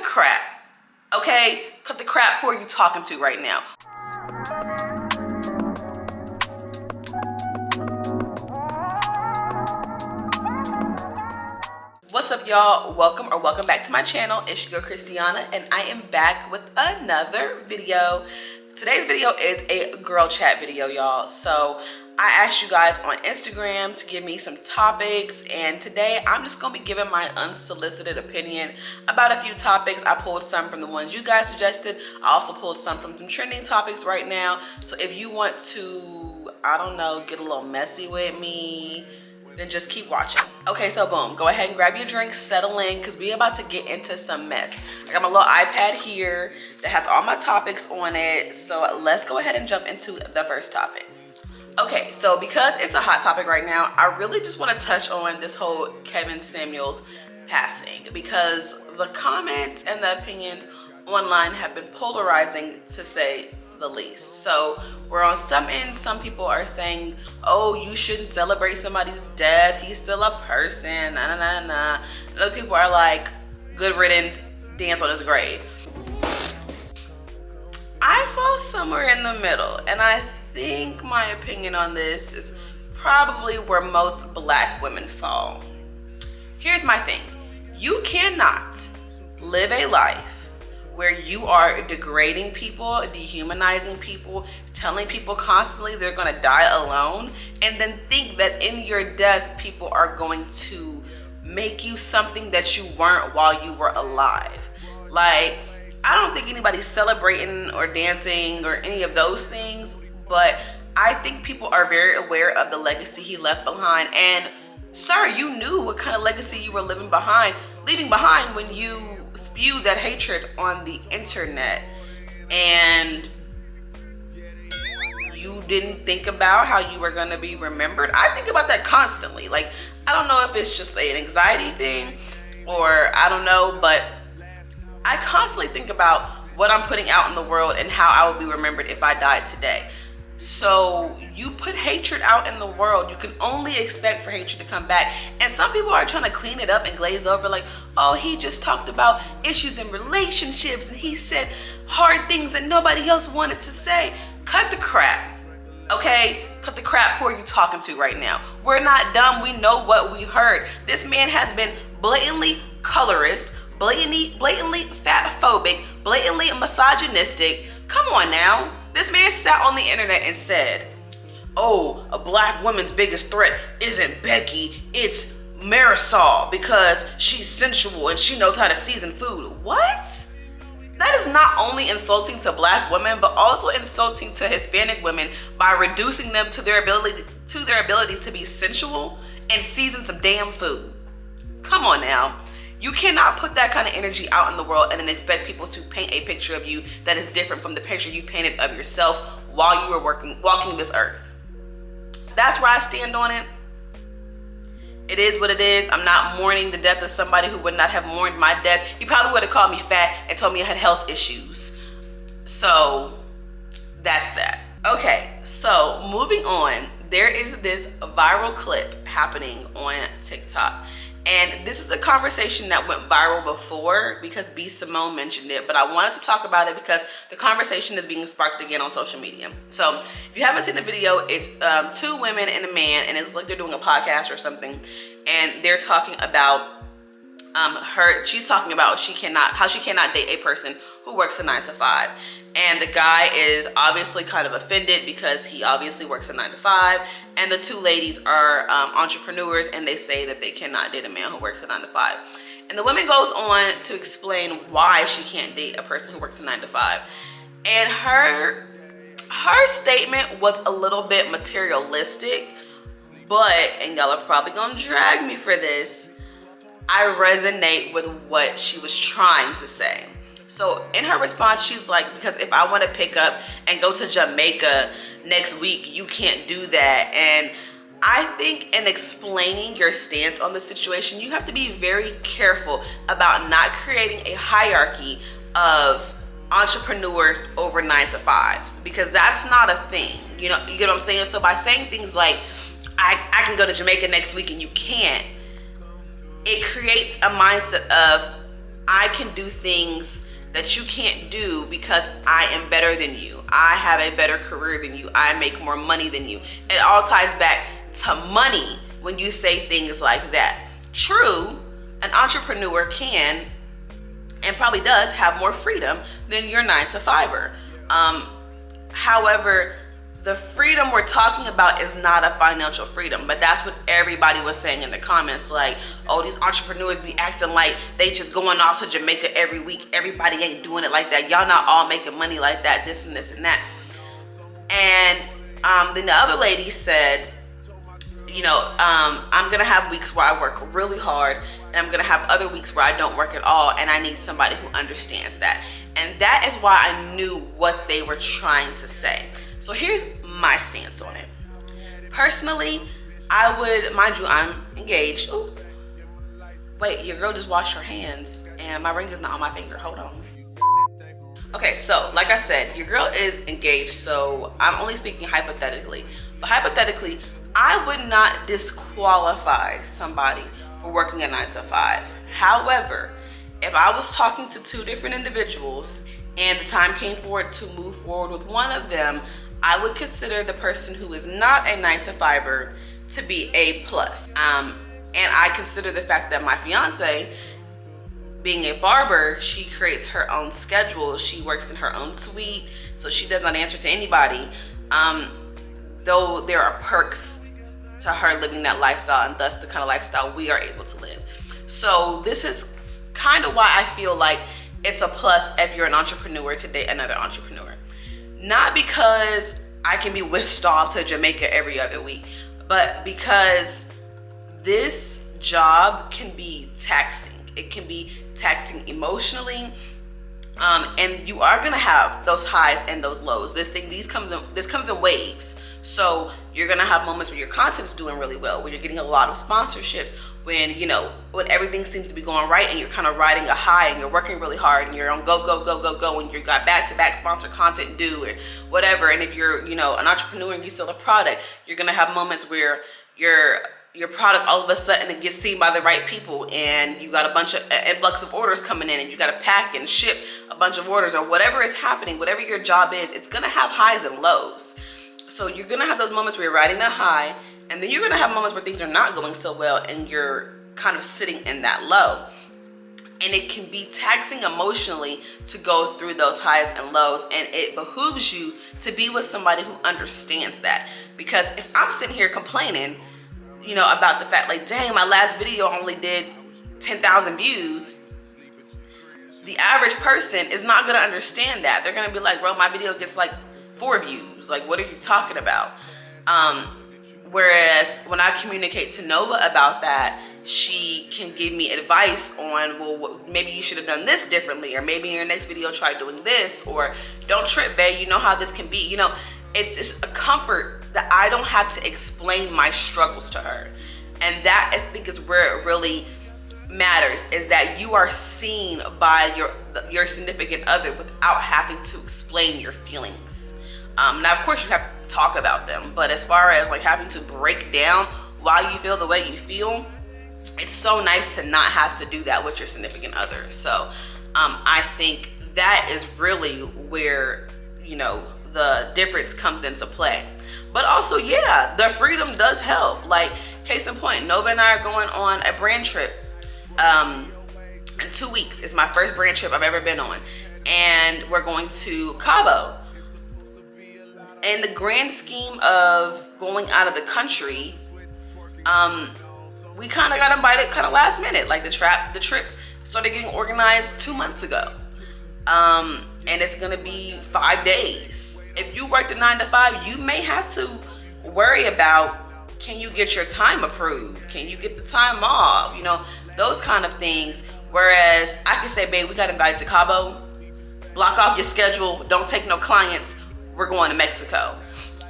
crap, okay? Cut the crap. Who are you talking to right now? What's up, y'all? Welcome back to my channel. It's your girl Christiana, and I am back with another video. Today's video is a girl chat video, y'all. So I asked you guys on Instagram to give me some topics, and today I'm just gonna be giving my unsolicited opinion about a few topics. I pulled some from the ones you guys suggested. I also pulled some from some trending topics right now. So if you want to, I don't know, get a little messy with me, then just keep watching. Okay, so boom, go ahead and grab your drink, settle in, because we're about to get into some mess. I got my little iPad here that has all my topics on it. So let's go ahead and jump into the first topic. Okay, so because it's a hot topic right now, I really just want to touch on this whole Kevin Samuels passing, because the comments and the opinions online have been polarizing, to say the least. So we're on some ends, some people are saying, oh, you shouldn't celebrate somebody's death, he's still a person, nah, nah, nah, nah. And other people are like, good riddance, dance on his grave. I fall somewhere in the middle, and I think my opinion on this is probably where most Black women fall. Here's my thing. You cannot live a life where you are degrading people, dehumanizing people, telling people constantly they're gonna die alone, and then think that in your death people are going to make you something that you weren't while you were alive. Like, I don't think anybody's celebrating or dancing or any of those things, but I think people are very aware of the legacy he left behind. And sir, you knew what kind of legacy you were leaving behind when you spewed that hatred on the internet, and you didn't think about how you were going to be remembered. I think about that constantly. Like, I don't know if it's just an anxiety thing or I don't know, but I constantly think about what I'm putting out in the world and how I will be remembered if I died today. So you put hatred out in the world, you can only expect for hatred to come back. And some people are trying to clean it up and glaze over, like, oh, he just talked about issues in relationships and he said hard things that nobody else wanted to say. Cut the crap, okay? Cut the crap. Who are you talking to right now? We're not dumb. We know what we heard. This man has been blatantly colorist, blatantly fatphobic, blatantly misogynistic. Come on now. This man sat on the internet and said, oh, a Black woman's biggest threat isn't Becky, it's Marisol, because she's sensual and she knows how to season food. What? That is not only insulting to Black women, but also insulting to Hispanic women by reducing them to their ability to be sensual and season some damn food. Come on now. You cannot put that kind of energy out in the world and then expect people to paint a picture of you that is different from the picture you painted of yourself while you were walking this earth. That's where I stand on it. It is what it is. I'm not mourning the death of somebody who would not have mourned my death. He probably would have called me fat and told me I had health issues. So that's that. Okay, so moving on, there is this viral clip happening on TikTok. And this is a conversation that went viral before because B. Simone mentioned it, but I wanted to talk about it because the conversation is being sparked again on social media. So if you haven't seen the video, it's two women and a man, and it's like they're doing a podcast or something, and they're talking about she's talking about how she cannot date a person who works a 9-to-5. And the guy is obviously kind of offended because he obviously works a 9-to-5. And the two ladies are entrepreneurs, and they say that they cannot date a man who works a 9-to-5. And the woman goes on to explain why she can't date a person who works a 9-to-5. And her statement was a little bit materialistic, but, and y'all are probably gonna drag me for this, I resonate with what she was trying to say. So in her response, she's like, because if I want to pick up and go to Jamaica next week, you can't do that. And I think in explaining your stance on the situation, you have to be very careful about not creating a hierarchy of entrepreneurs over 9-to-5s, because that's not a thing. You get what I'm saying? So by saying things like, I can go to Jamaica next week and you can't, it creates a mindset of, I can do things that you can't do because I am better than you. I have a better career than you. I make more money than you. It all ties back to money when you say things like that. True, an entrepreneur can and probably does have more freedom than your 9-to-5er. However, the freedom we're talking about is not a financial freedom, but that's what everybody was saying in the comments, like, oh, these entrepreneurs be acting like they just going off to Jamaica every week. Everybody ain't doing it like that. Y'all not all making money like that, this and this and that. And then the other lady said, you know, I'm gonna have weeks where I work really hard, and I'm gonna have other weeks where I don't work at all, and I need somebody who understands that. And that is why I knew what they were trying to say. So here's my stance on it. Personally, I would, mind you, I'm engaged. Ooh. Wait, your girl just washed her hands and my ring is not on my finger. Hold on. Okay, so like I said, your girl is engaged, so I'm only speaking hypothetically. But hypothetically, I would not disqualify somebody for working a 9-to-5. However, if I was talking to two different individuals and the time came forward to move forward with one of them, I would consider the person who is not a 9-to-5er to be A+. And I consider the fact that my fiance, being a barber, she creates her own schedule. She works in her own suite, so she does not answer to anybody. Though there are perks to her living that lifestyle, and thus the kind of lifestyle we are able to live. So this is kind of why I feel like it's a plus if you're an entrepreneur to date another entrepreneur. Not because I can be whisked off to Jamaica every other week, but because this job can be taxing. It can be taxing emotionally, and you are gonna have those highs and those lows. This comes in waves. So you're gonna have moments where your content's doing really well, where you're getting a lot of sponsorships, when everything seems to be going right and you're kind of riding a high and you're working really hard and you're on go and you got back-to-back sponsored content due or whatever. And if you're an entrepreneur and you sell a product, you're gonna have moments where your product all of a sudden it gets seen by the right people and you got a bunch of influx of orders coming in and you got to pack and ship a bunch of orders, or whatever is happening, whatever your job is, it's gonna have highs and lows. So you're gonna have those moments where you're riding that high, and then you're gonna have moments where things are not going so well and you're kind of sitting in that low. And it can be taxing emotionally to go through those highs and lows, and it behooves you to be with somebody who understands that. Because if I'm sitting here complaining, about the fact, like, dang, my last video only did 10,000 views, the average person is not gonna understand that. They're gonna be like, bro, my video gets like 4 views. Like, what are you talking about? Whereas when I communicate to Nova about that, she can give me advice on, well, maybe you should have done this differently, or maybe in your next video try doing this, or don't trip, babe, you know how this can be. It's just a comfort that I don't have to explain my struggles to her. And that, I think, is where it really matters, is that you are seen by your significant other without having to explain your feelings. Now, of course, you have to talk about them, but as far as like having to break down why you feel the way you feel, it's so nice to not have to do that with your significant other. So I think that is really where, the difference comes into play. But also, yeah, the freedom does help. Like, case in point, Nova and I are going on a brand trip in 2 weeks. It's my first brand trip I've ever been on. And we're going to Cabo. In the grand scheme of going out of the country, we kind of got invited kind of last minute. Like, the trip started getting organized 2 months ago. And it's gonna be 5 days. If you work the 9-to-5, you may have to worry about, can you get your time approved? Can you get the time off? Those kind of things. Whereas I can say, babe, we got invited to Cabo. Block off your schedule. Don't take no clients. We're going to Mexico.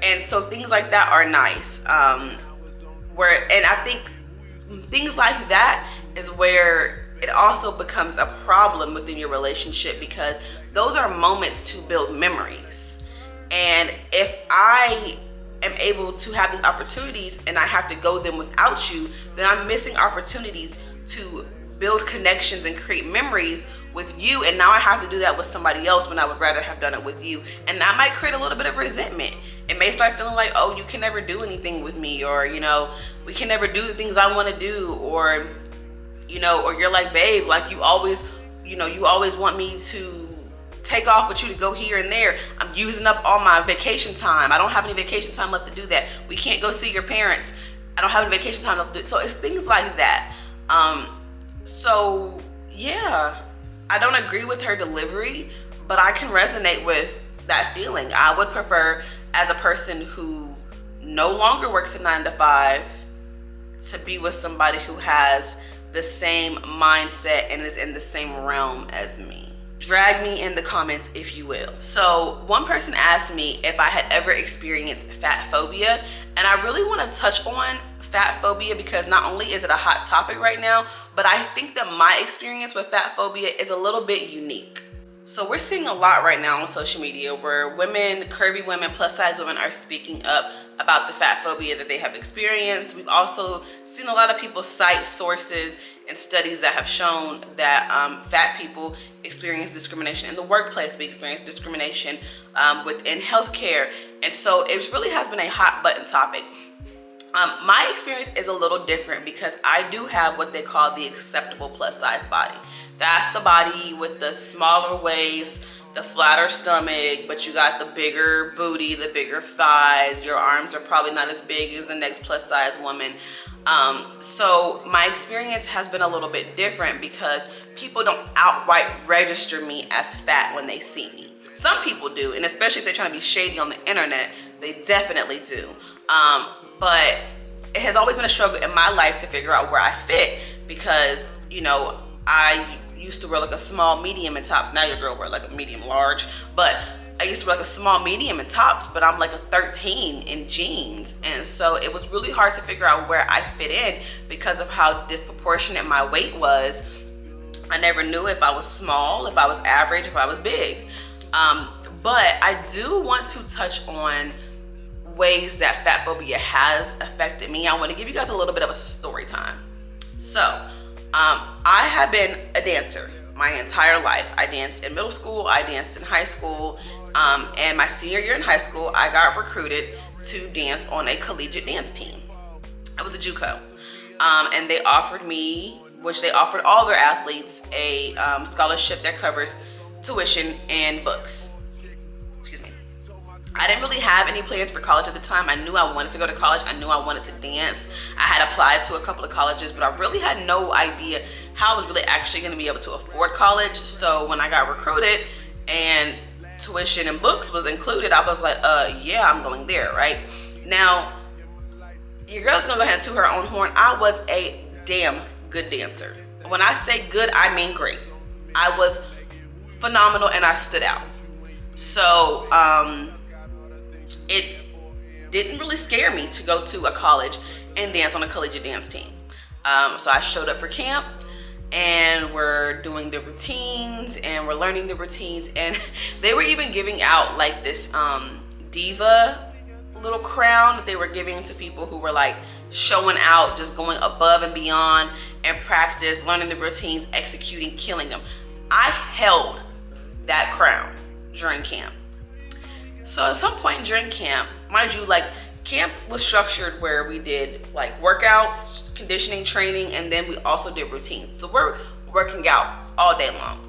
And so things like that are nice. And I think things like that is where it also becomes a problem within your relationship, because those are moments to build memories. And if I am able to have these opportunities and I have to go them without you, then I'm missing opportunities to build connections and create memories with you, and now I have to do that with somebody else when I would rather have done it with you. And that might create a little bit of resentment. It may start feeling like, oh, you can never do anything with me, or, you know, we can never do the things I want to do, or, you know, or you're like, babe, like you always want me to take off with you to go here and there. I'm using up all my vacation time. I don't have any vacation time left to do that. We can't go see your parents. I don't have any vacation time left to do. So it's things like that. So yeah, I don't agree with her delivery, but I can resonate with that feeling. I would prefer, as a person who no longer works a 9 to 5, to be with somebody who has the same mindset and is in the same realm as me. Drag me in the comments if you will. So one person asked me if I had ever experienced fatphobia, and I really want to touch on fatphobia because not only is it a hot topic right now, but I think that my experience with fatphobia is a little bit unique. So we're seeing a lot right now on social media where women, curvy women, plus size women are speaking up about the fatphobia that they have experienced. We've also seen a lot of people cite sources and studies that have shown that fat people experience discrimination in the workplace. We experience discrimination within healthcare. And so it really has been a hot button topic. My experience is a little different because I do have what they call the acceptable plus size body. That's the body with the smaller waist, the flatter stomach, but you got the bigger booty, the bigger thighs. Your arms are probably not as big as the next plus size woman. So my experience has been a little bit different because people don't outright register me as fat when they see me. Some people do, and especially if they're trying to be shady on the internet, they definitely do. But it has always been a struggle in my life to figure out where I fit because, you know, I used to wear like a small medium in tops. Now your girl wear like a medium large, but I used to wear like a small medium in tops, but I'm like a 13 in jeans. And so it was really hard to figure out where I fit in because of how disproportionate my weight was. I never knew if I was small, if I was average, if I was big. But I do want to touch on ways that fatphobia has affected me. I want to give you guys a little bit of a story time. So I have been a dancer my entire life. I danced in middle school, I danced in high school, and my senior year in high school, I got recruited to dance on a collegiate dance team. I was a JUCO, and they offered me, which they offered all their athletes, a scholarship that covers tuition and books. I didn't really have any plans for college at the time. I knew I wanted to go to college. I knew I wanted to dance. I had applied to a couple of colleges, but I really had no idea how I was really actually going to be able to afford college. So when I got recruited and tuition and books was included, I was like, yeah, I'm going there, right? Now, your girl's gonna go ahead and toot her own horn. I was a damn good dancer. When I say good, I mean great. I was phenomenal and I stood out. So, it didn't really scare me to go to a college and dance on a collegiate dance team. So I showed up for camp and we're doing the routines and we're learning the routines, and they were even giving out like this diva little crown that they were giving to people who were like showing out, just going above and beyond and practice, learning the routines, executing, killing them. I held that crown during camp. So at some point during camp, mind you, like camp was structured where we did like workouts, conditioning training, and then we also did routines. So we're working out all day long.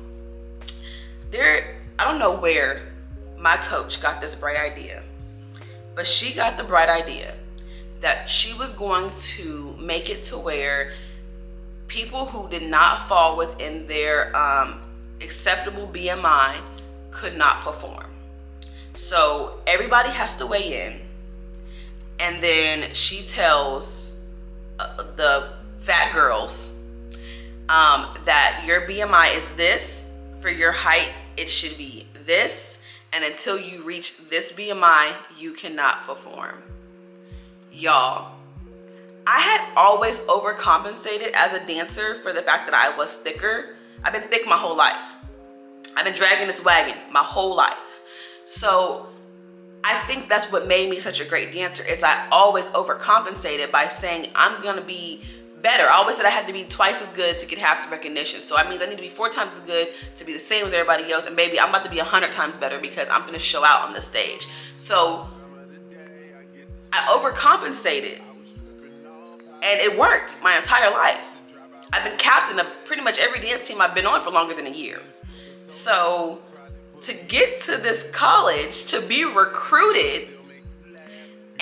I don't know where my coach got this bright idea, but she got the bright idea that she was going to make it to where people who did not fall within their acceptable BMI could not perform. So everybody has to weigh in, and then she tells the fat girls that your BMI is this, for your height it should be this, and until you reach this BMI you cannot perform. Y'all, I had always overcompensated as a dancer for the fact that I was thicker. I've been thick my whole life. I've been dragging this wagon my whole life. So I think that's what made me such a great dancer, is I always overcompensated by saying I'm gonna be better. I always said I had to be twice as good to get half the recognition. So that means I need to be 4 times as good to be the same as everybody else. And baby, I'm about to be 100 times better because I'm gonna show out on the stage. So I overcompensated, and it worked my entire life. I've been captain of pretty much every dance team I've been on for longer than a year. So to get to this college, to be recruited,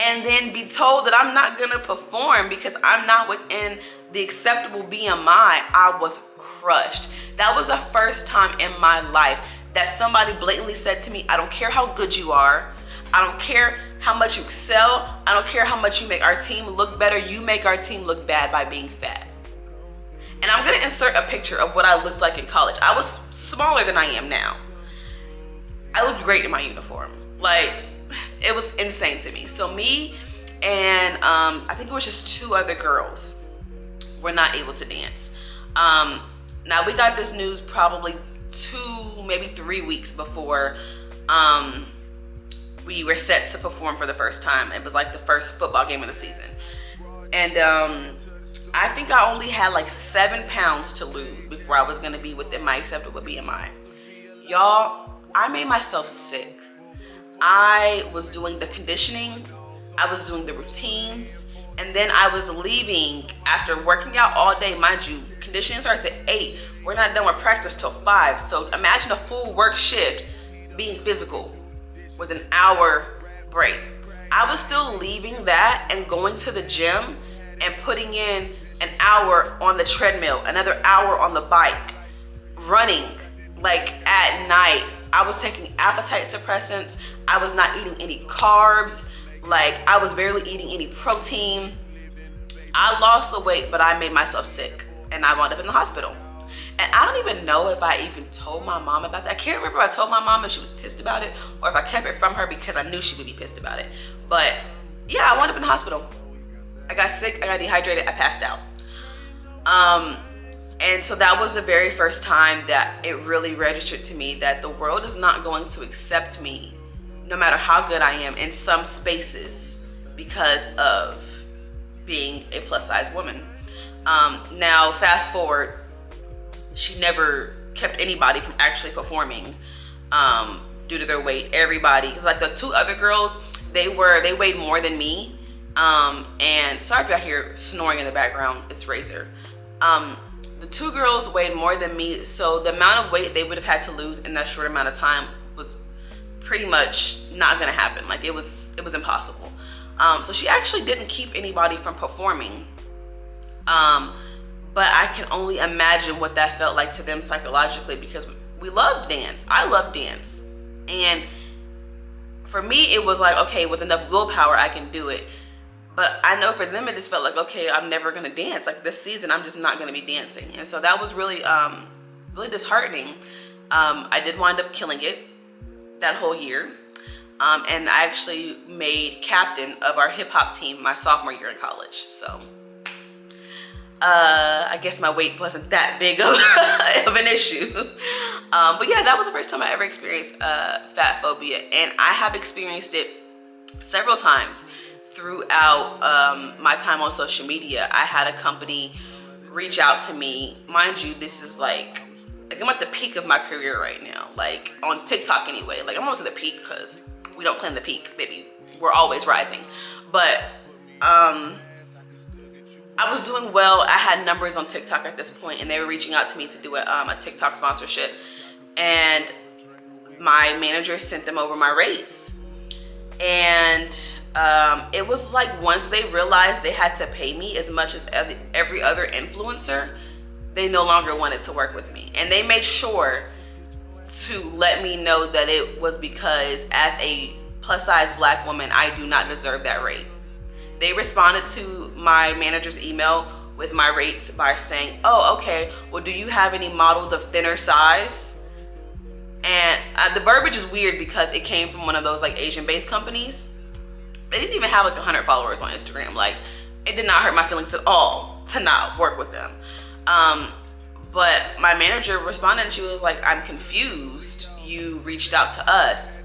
and then be told that I'm not gonna perform because I'm not within the acceptable BMI, I was crushed. That was the first time in my life that somebody blatantly said to me, I don't care how good you are, I don't care how much you excel, I don't care how much you make our team look better, you make our team look bad by being fat. And I'm gonna insert a picture of what I looked like in college. I was smaller than I am now. I looked great in my uniform. Like, it was insane to me. So me and I think it was just 2 other girls were not able to dance. Now we got this news probably 2, maybe 3 weeks before we were set to perform for the first time. It was like the first football game of the season. And I think I only had like 7 pounds to lose before I was gonna be within my acceptable BMI. Y'all, I made myself sick. I was doing the conditioning, I was doing the routines, and then I was leaving after working out all day. Mind you, conditioning starts at 8. We're not done with practice till 5. So imagine a full work shift being physical with an hour break. I was still leaving that and going to the gym and putting in an hour on the treadmill, another hour on the bike, running like at night. I was taking appetite suppressants. I was not eating any carbs. Like, I was barely eating any protein. I lost the weight, but I made myself sick, and I wound up in the hospital. And I don't even know if I even told my mom about that. I can't remember if I told my mom and she was pissed about it, or if I kept it from her because I knew she would be pissed about it. But yeah, I wound up in the hospital. I got sick, I got dehydrated, I passed out. And so that was the very first time that it really registered to me that the world is not going to accept me no matter how good I am in some spaces because of being a plus size woman. Now fast forward, she never kept anybody from actually performing due to their weight. Everybody, because like the 2 other girls, they weighed more than me. And sorry if y'all hear snoring in the background, it's Razor. The 2 girls weighed more than me, so the amount of weight they would have had to lose in that short amount of time was pretty much not gonna happen. Like, it was impossible. So she actually didn't keep anybody from performing. But I can only imagine what that felt like to them psychologically, because we loved dance. I love dance. And for me, it was like, okay, with enough willpower, I can do it. But I know for them, it just felt like, okay, I'm never gonna dance. Like, this season, I'm just not gonna be dancing. And so that was really, really disheartening. I did wind up killing it that whole year. And I actually made captain of our hip hop team my sophomore year in college. So I guess my weight wasn't that big of an issue. But yeah, that was the first time I ever experienced fat phobia. And I have experienced it several times throughout my time on social media. I had a company reach out to me. Mind you, this is like I'm at the peak of my career right now, like on TikTok anyway. Like, I'm almost at the peak because we don't claim the peak, baby. We're always rising. But I was doing well. I had numbers on TikTok at this point, and they were reaching out to me to do a TikTok sponsorship. And my manager sent them over my rates. And it was like, once they realized they had to pay me as much as every other influencer, they no longer wanted to work with me. And they made sure to let me know that it was because as a plus size black woman, I do not deserve that rate. They responded to my manager's email with my rates by saying, oh, okay, well, do you have any models of thinner size? And the verbiage is weird because it came from one of those like Asian-based companies. They didn't even have like 100 followers on Instagram. Like, it did not hurt my feelings at all to not work with them. But my manager responded and she was like, I'm confused. You reached out to us.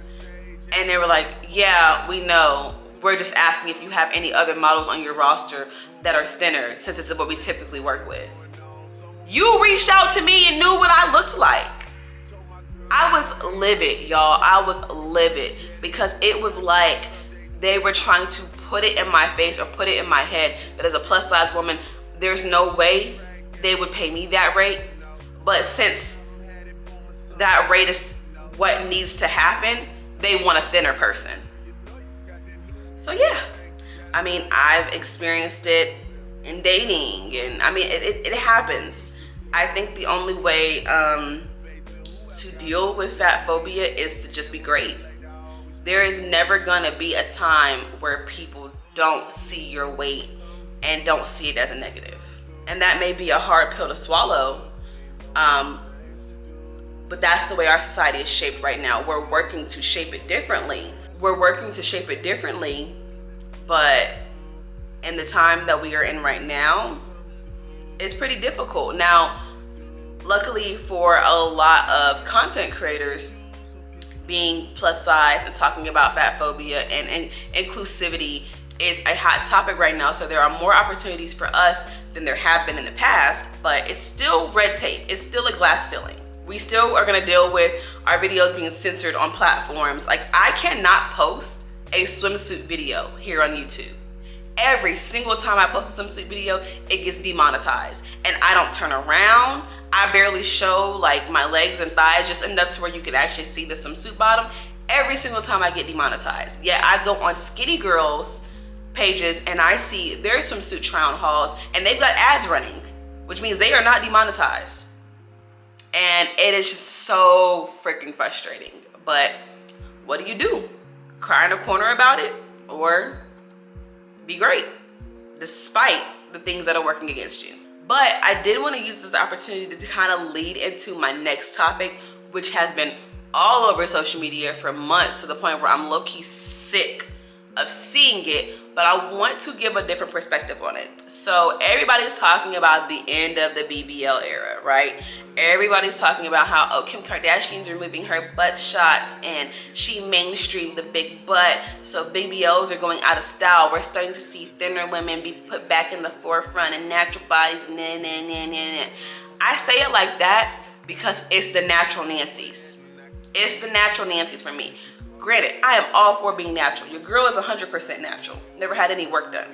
And they were like, yeah, we know, we're just asking if you have any other models on your roster that are thinner, since this is what we typically work with. You reached out to me and knew what I looked like. I was livid, y'all. I was livid because it was like they were trying to put it in my face or put it in my head that as a plus size woman, there's no way they would pay me that rate. But since that rate is what needs to happen, they want a thinner person. So yeah, I mean, I've experienced it in dating, and I mean, it happens. I think the only way to deal with fat phobia is to just be great. There is never gonna be a time where people don't see your weight and don't see it as a negative. And that may be a hard pill to swallow, but that's the way our society is shaped right now. We're working to shape it differently. But in the time that we are in right now, it's pretty difficult. Now, luckily for a lot of content creators, being plus size and talking about fat phobia and inclusivity is a hot topic right now. So there are more opportunities for us than there have been in the past, but it's still red tape. It's still a glass ceiling. We still are gonna deal with our videos being censored on platforms. Like, I cannot post a swimsuit video here on YouTube. Every single time I post a swimsuit video, it gets demonetized. And I don't turn around. I barely show like my legs and thighs, just enough to where you can actually see the swimsuit bottom. Every single time I get demonetized. Yet I go on skinny girls pages and I see their swimsuit try-on hauls and they've got ads running, which means they are not demonetized. And it is just so freaking frustrating. But what do? Cry in a corner about it or be great, despite the things that are working against you. But I did want to use this opportunity to kind of lead into my next topic, which has been all over social media for months, to the point where I'm low-key sick of seeing it, but I want to give a different perspective on it. So everybody's talking about the end of the BBL era, right? Everybody's talking about how, oh, Kim Kardashian's removing her butt shots and she mainstreamed the big butt, so BBLs are going out of style. We're starting to see thinner women be put back in the forefront and natural bodies. I say it like that because it's the natural Nancy's. It's the natural Nancy's for me. Granted, I am all for being natural. Your girl is 100% natural. Never had any work done.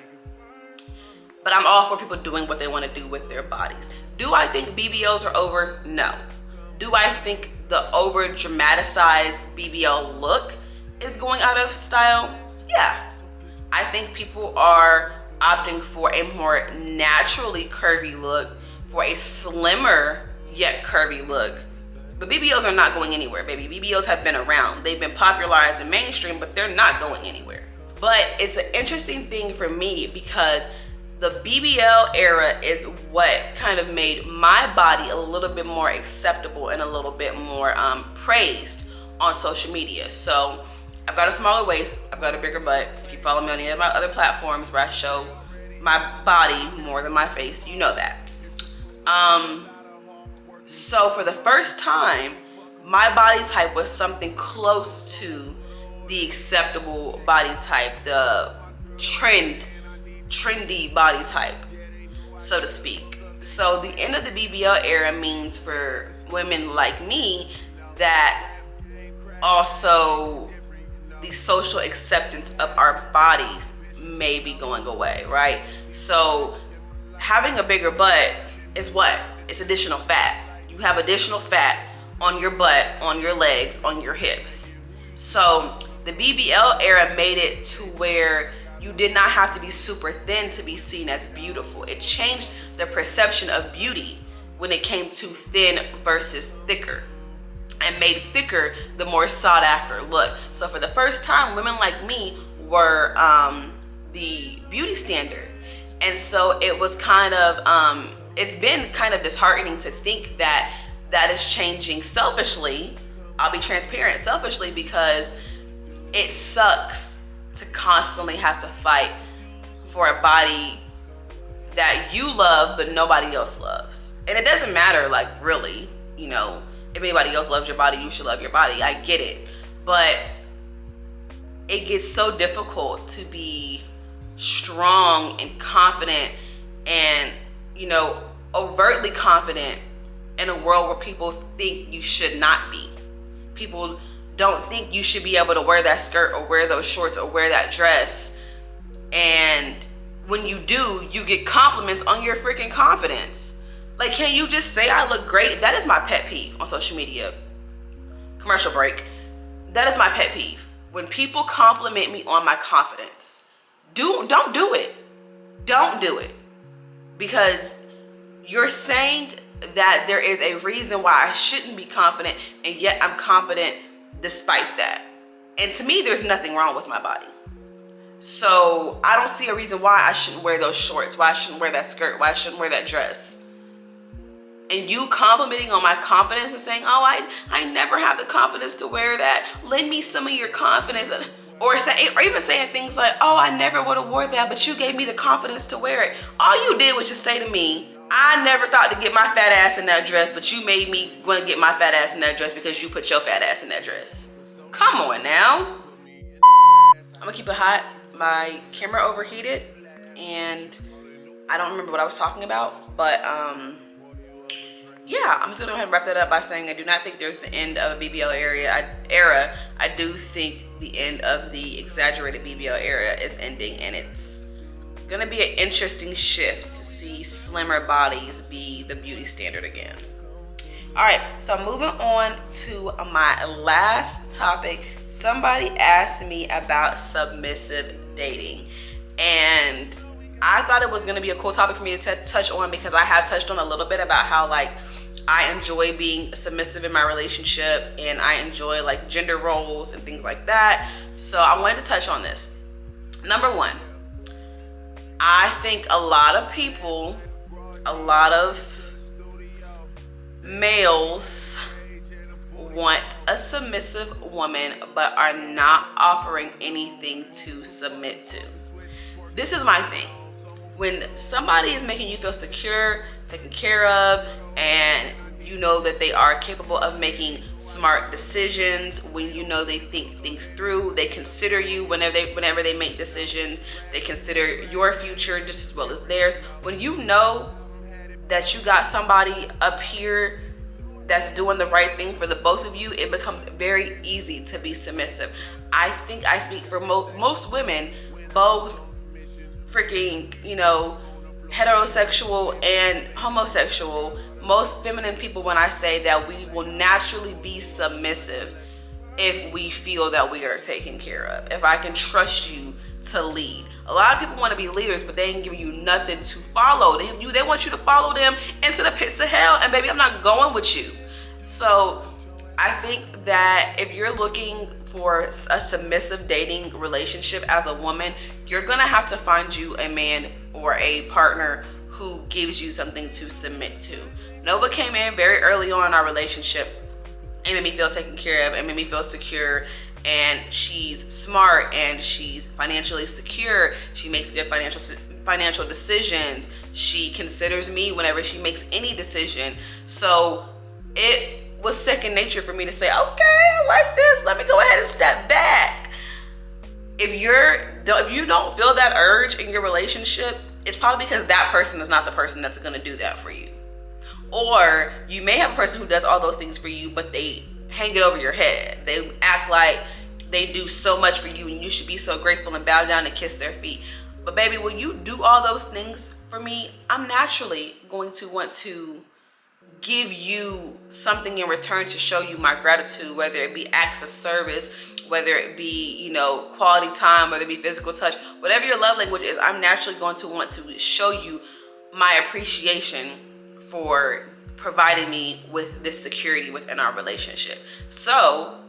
But I'm all for people doing what they want to do with their bodies. Do I think BBLs are over? No. Do I think the over dramatized BBL look is going out of style? Yeah. I think people are opting for a more naturally curvy look, for a slimmer yet curvy look. But BBLs are not going anywhere, baby. BBLs have been around. They've been popularized in mainstream, but they're not going anywhere. But it's an interesting thing for me because the BBL era is what kind of made my body a little bit more acceptable and a little bit more praised on social media. So I've got a smaller waist, I've got a bigger butt. If you follow me on any of my other platforms where I show my body more than my face, you know that. So for the first time, my body type was something close to the acceptable body type, the trendy body type, so to speak. So the end of the BBL era means for women like me that also the social acceptance of our bodies may be going away, right? So having a bigger butt is what? It's additional fat. You have additional fat on your butt, on your legs, on your hips. So the BBL era made it to where you did not have to be super thin to be seen as beautiful. It changed the perception of beauty when it came to thin versus thicker, and made thicker the more sought after look. So for the first time, women like me were the beauty standard. And so it was kind of, it's been kind of disheartening to think that that is changing selfishly. I'll be transparent, selfishly, because it sucks to constantly have to fight for a body that you love but nobody else loves. And it doesn't matter, like, really, you know, if anybody else loves your body, you should love your body. I get it. But it gets so difficult to be strong and confident and, you know, overtly confident in a world where people think you should not be. People don't think you should be able to wear that skirt or wear those shorts or wear that dress. And when you do, you get compliments on your freaking confidence. Like, can you just say I look great? That is my pet peeve on social media. Commercial break. That is my pet peeve. When people compliment me on my confidence, don't do it. Don't do it. Because you're saying that there is a reason why I shouldn't be confident, and yet I'm confident despite that. And to me, there's nothing wrong with my body. So I don't see a reason why I shouldn't wear those shorts, why I shouldn't wear that skirt, why I shouldn't wear that dress. And you complimenting on my confidence and saying, oh, I never have the confidence to wear that. Lend me some of your confidence. Or even saying things like, oh, I never would have wore that, but you gave me the confidence to wear it. All you did was just say to me, I never thought to get my fat ass in that dress, but you made me want to get my fat ass in that dress because you put your fat ass in that dress. Come on now. I'm gonna keep it hot. My camera overheated and I don't remember what I was talking about, but yeah, I'm just gonna go ahead and wrap that up by saying I do not think there's the end of a BBL era. I do think the end of the exaggerated BBL era is ending, and it's gonna be an interesting shift to see slimmer bodies be the beauty standard again. All right, so moving on to my last topic. Somebody asked me about submissive dating, and I thought it was going to be a cool topic for me to touch on because I have touched on a little bit about how like I enjoy being submissive in my relationship and I enjoy like gender roles and things like that. So I wanted to touch on this. Number one, I think a lot of people, a lot of males want a submissive woman but are not offering anything to submit to. This is my thing. When somebody is making you feel secure, taken care of, and you know that they are capable of making smart decisions, when you know they think things through, they consider you whenever they make decisions, they consider your future just as well as theirs. When you know that you got somebody up here that's doing the right thing for the both of you, it becomes very easy to be submissive. I think I speak for most women, both freaking, you know, heterosexual and homosexual, most feminine people, when I say that we will naturally be submissive if we feel that we are taken care of, if I can trust you to lead. A lot of people want to be leaders, but they ain't giving you nothing to follow. They want you to follow them into the pits of hell, and baby, I'm not going with you. So I think that if you're looking for a submissive dating relationship as a woman, you're gonna have to find you a man or a partner who gives you something to submit to. Nova came in very early on in our relationship and made me feel taken care of and made me feel secure, and she's smart and she's financially secure. She makes good financial decisions. She considers me whenever she makes any decision. So it was second nature for me to say, okay, I like this, let me go ahead and step back. If you don't feel that urge in your relationship, it's probably because that person is not the person that's going to do that for you. Or you may have a person who does all those things for you, but they hang it over your head. They act like they do so much for you and you should be so grateful and bow down and kiss their feet. But baby, when you do all those things for me, I'm naturally going to want to give you something in return to show you my gratitude, whether it be acts of service, whether it be, you know, quality time, whether it be physical touch, whatever your love language is, I'm naturally going to want to show you my appreciation for providing me with this security within our relationship. So,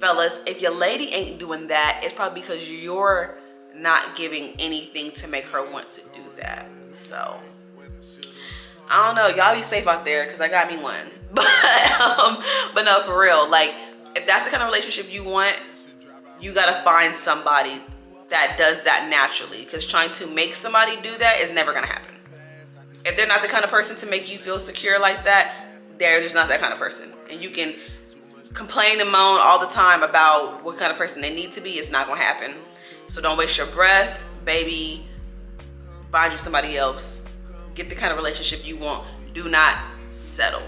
fellas, if your lady ain't doing that, it's probably because you're not giving anything to make her want to do that. So I don't know, y'all be safe out there because I got me one. But no, for real, like if that's the kind of relationship you want, you gotta find somebody that does that naturally, because trying to make somebody do that is never gonna happen. If they're not the kind of person to make you feel secure like that, they're just not that kind of person. And you can complain and moan all the time about what kind of person they need to be, it's not gonna happen. So don't waste your breath, baby. Find you somebody else. Get the kind of relationship you want. Do not settle.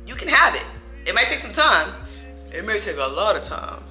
You can have it. It might take some time. It may take a lot of time.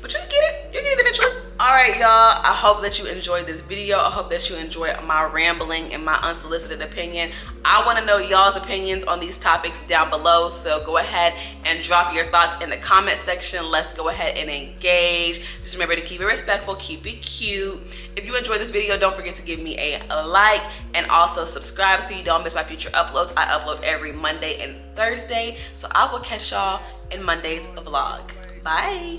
But you can get it. You can get it eventually. All right, y'all. I hope that you enjoyed this video. I hope that you enjoyed my rambling and my unsolicited opinion. I want to know y'all's opinions on these topics down below. So go ahead and drop your thoughts in the comment section. Let's go ahead and engage. Just remember to keep it respectful, keep it cute. If you enjoyed this video, don't forget to give me a like and also subscribe so you don't miss my future uploads. I upload every Monday and Thursday. So I will catch y'all in Monday's vlog. Bye.